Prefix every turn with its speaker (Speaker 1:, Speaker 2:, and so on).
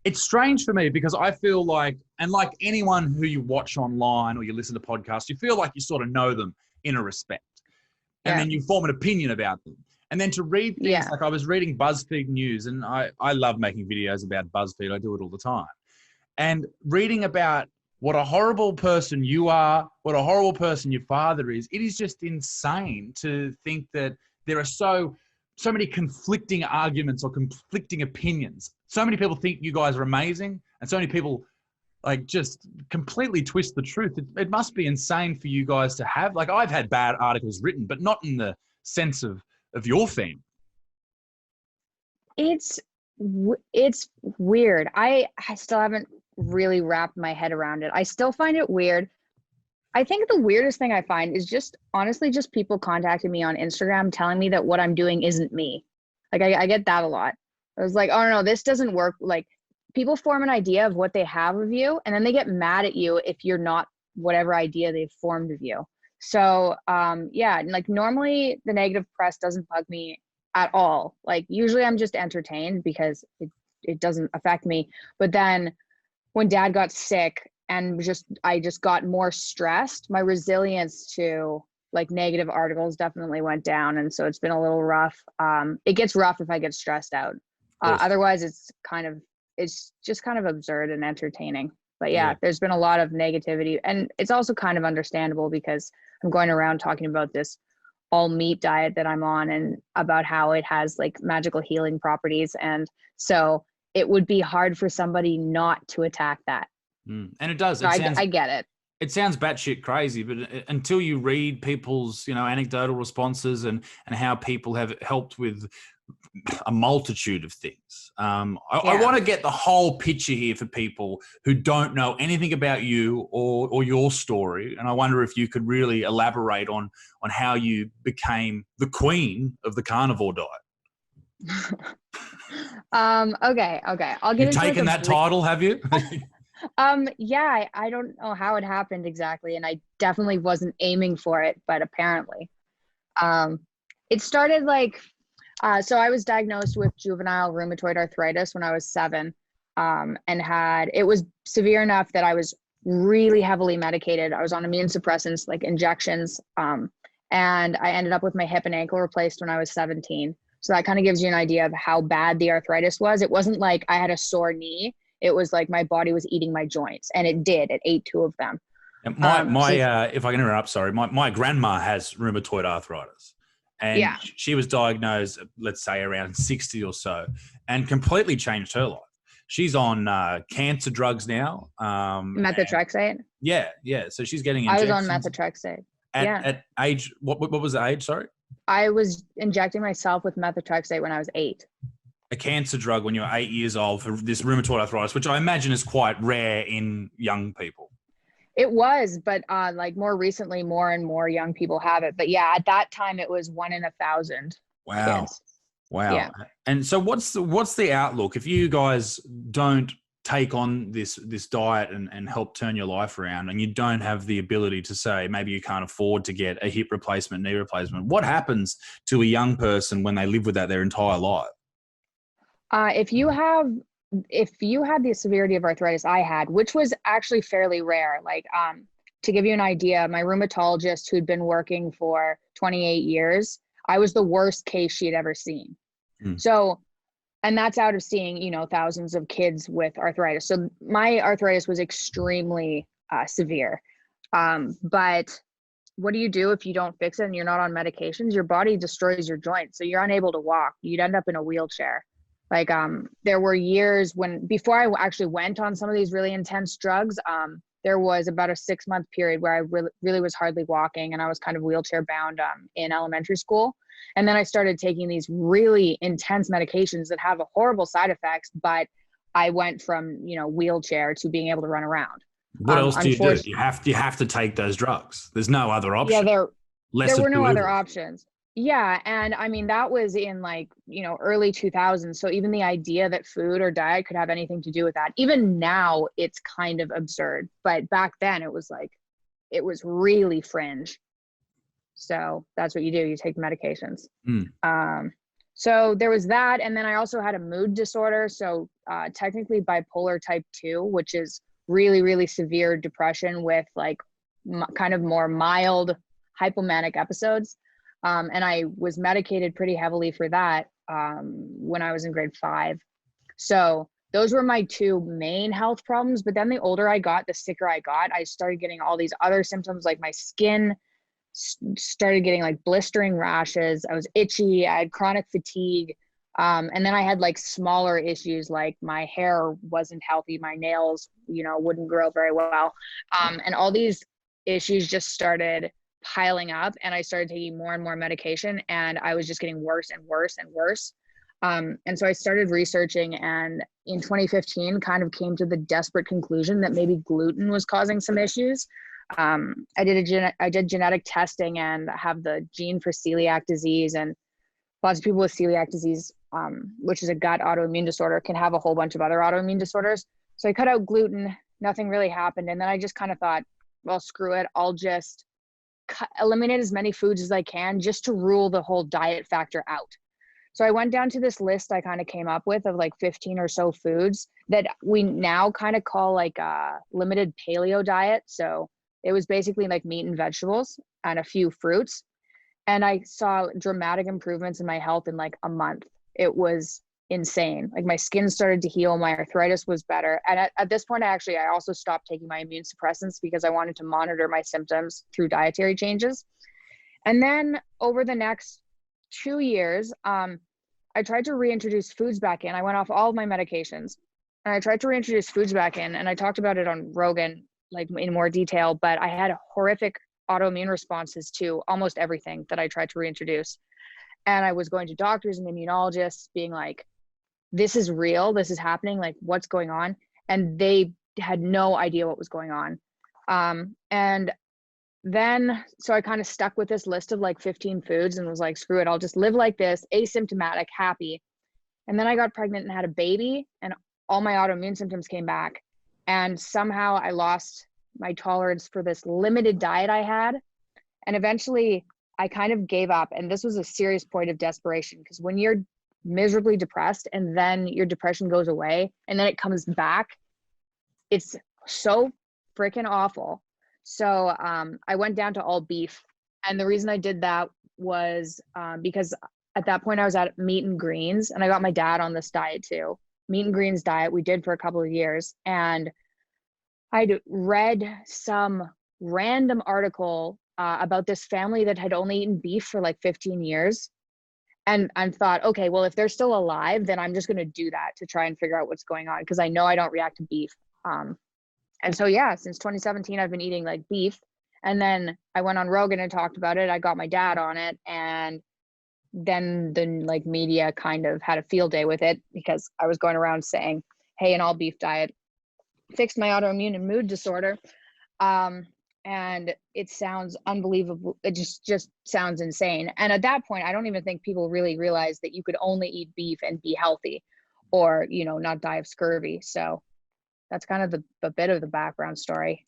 Speaker 1: It's strange for me because I feel like, and like anyone who you watch online or you listen to podcasts, you feel like you sort of know them in a respect. And
Speaker 2: Yeah.
Speaker 1: then you form an opinion about them. And then to read things
Speaker 2: Yeah.
Speaker 1: like I was reading BuzzFeed News, and I love making videos about BuzzFeed. I do it all the time. And reading about what a horrible person you are, what a horrible person your father is, it is just insane to think that there are so many conflicting arguments or conflicting opinions. So many people think you guys are amazing, and so many people like just completely twist the truth. It must be insane for you guys to have. Like, I've had bad articles written, but not in the sense of your fame.
Speaker 2: It's weird. I still haven't really wrapped my head around it. I still find it weird. I think the weirdest thing I find is just honestly just people contacting me on Instagram telling me that what I'm doing isn't me. Like I get that a lot. I was like, oh no, this doesn't work. Like people form an idea of what they have of you, and then they get mad at you if you're not whatever idea they've formed of you. So yeah, like normally the negative press doesn't bug me at all. Like usually I'm just entertained because it doesn't affect me. But then when dad got sick and I just got more stressed, my resilience to like negative articles definitely went down. And so it's been a little rough. It gets rough if I get stressed out. Otherwise it's just kind of absurd and entertaining. But yeah, there's been a lot of negativity, and it's also kind of understandable because I'm going around talking about this all meat diet that I'm on and about how it has like magical healing properties. And so it would be hard for somebody not to attack that.
Speaker 1: And it does.
Speaker 2: So I get it.
Speaker 1: It sounds batshit crazy, but until you read people's, anecdotal responses and how people have helped with a multitude of things. I want to get the whole picture here for people who don't know anything about you or your story. And I wonder if you could really elaborate on how you became the queen of the carnivore diet.
Speaker 2: Okay. I'll get
Speaker 1: You've
Speaker 2: into
Speaker 1: taken that title, have you?
Speaker 2: Yeah, I don't know how it happened exactly, and I definitely wasn't aiming for it, but apparently. It started like, so I was diagnosed with juvenile rheumatoid arthritis when I was 7, and it was severe enough that I was really heavily medicated. I was on immune suppressants, like injections, and I ended up with my hip and ankle replaced when I was 17. So that kind of gives you an idea of how bad the arthritis was. It wasn't like I had a sore knee. It was like my body was eating my joints, and it did. It ate 2 of them.
Speaker 1: And if I can interrupt, sorry, my grandma has rheumatoid arthritis, and she was diagnosed, let's say, around 60 or so, and completely changed her life. She's on cancer drugs now.
Speaker 2: Methotrexate.
Speaker 1: Yeah. So she's getting injections.
Speaker 2: I was on methotrexate.
Speaker 1: At age, what was the age? Sorry.
Speaker 2: I was injecting myself with methotrexate when I was 8.
Speaker 1: A cancer drug when you're 8 years old for this rheumatoid arthritis, which I imagine is quite rare in young people.
Speaker 2: It was, but like more recently, more and more young people have it. But yeah, at that time it was 1 in 1,000.
Speaker 1: Wow.
Speaker 2: Kids.
Speaker 1: Wow. Yeah. And so what's the outlook if you guys don't take on this diet and help turn your life around, and you don't have the ability to say maybe you can't afford to get a hip replacement, knee replacement? What happens to a young person when they live with that their entire life?
Speaker 2: If you had the severity of arthritis I had, which was actually fairly rare, like to give you an idea, my rheumatologist who'd been working for 28 years, I was the worst case she had ever seen. So, and that's out of seeing, thousands of kids with arthritis. So my arthritis was extremely severe. But what do you do if you don't fix it and you're not on medications? Your body destroys your joints. So you're unable to walk. You'd end up in a wheelchair. Like there were years before I actually went on some of these really intense drugs, there was about a 6-month period where I really was hardly walking, and I was kind of wheelchair bound in elementary school. And then I started taking these really intense medications that have horrible side effects, but I went from, wheelchair to being able to run around.
Speaker 1: What else do you do? You have to take those drugs. There's no other option.
Speaker 2: Yeah, there were no other options. Yeah. And I mean, that was in like, early 2000s. So even the idea that food or diet could have anything to do with that, even now it's kind of absurd. But back then it was really fringe. So that's what you do. You take medications. So there was that. And then I also had a mood disorder. So technically bipolar type 2, which is really, really severe depression with like kind of more mild hypomanic episodes. And I was medicated pretty heavily for that when I was in grade 5. So those were my two main health problems. But then the older I got, the sicker I got. I started getting all these other symptoms, like my skin started getting like blistering rashes. I was itchy. I had chronic fatigue. And then I had like smaller issues, like my hair wasn't healthy. My nails, wouldn't grow very well. And all these issues just started piling up, and I started taking more and more medication, and I was just getting worse and worse and worse. And so I started researching, and in 2015 kind of came to the desperate conclusion that maybe gluten was causing some issues. I did genetic testing and have the gene for celiac disease, and lots of people with celiac disease, which is a gut autoimmune disorder, can have a whole bunch of other autoimmune disorders. So I cut out gluten, nothing really happened. And then I just kind of thought, well, screw it. I'll just eliminate as many foods as I can just to rule the whole diet factor out. So I went down to this list I kind of came up with of like 15 or so foods that we now kind of call like a limited paleo diet. So it was basically like meat and vegetables and a few fruits. And I saw dramatic improvements in my health in like a month. It was insane. Like my skin started to heal. My arthritis was better. And at this point, I also stopped taking my immune suppressants because I wanted to monitor my symptoms through dietary changes. And then over the next 2 years, I tried to reintroduce foods back in. I went off all of my medications and I tried to reintroduce foods back in. And I talked about it on Rogan, like in more detail, but I had horrific autoimmune responses to almost everything that I tried to reintroduce. And I was going to doctors and immunologists being like, this is real, this is happening, like what's going on? And they had no idea what was going on. And then, so I kind of stuck with this list of like 15 foods and was like, screw it, I'll just live like this, asymptomatic, happy. And then I got pregnant and had a baby, and all my autoimmune symptoms came back. And somehow I lost my tolerance for this limited diet I had. And eventually I kind of gave up. And this was a serious point of desperation, because when you're miserably depressed and then your depression goes away and then it comes back, it's so freaking awful. So I went down to all beef. And the reason I did that was because at that point I was at meat and greens, and I got my dad on this diet too. Meat and greens diet we did for a couple of years. And I'd read some random article about this family that had only eaten beef for like 15 years. And I thought, okay, well, if they're still alive, then I'm just going to do that to try and figure out what's going on, because I know I don't react to beef. And so, yeah, since 2017, I've been eating like beef. And then I went on Rogan and talked about it. I got my dad on it. And then the like media kind of had a field day with it, because I was going around saying, hey, an all beef diet fixed my autoimmune and mood disorder. And it sounds unbelievable. It just sounds insane. And at that point, I don't even think people really realized that you could only eat beef and be healthy, or, not die of scurvy. So that's kind of the bit of the background story.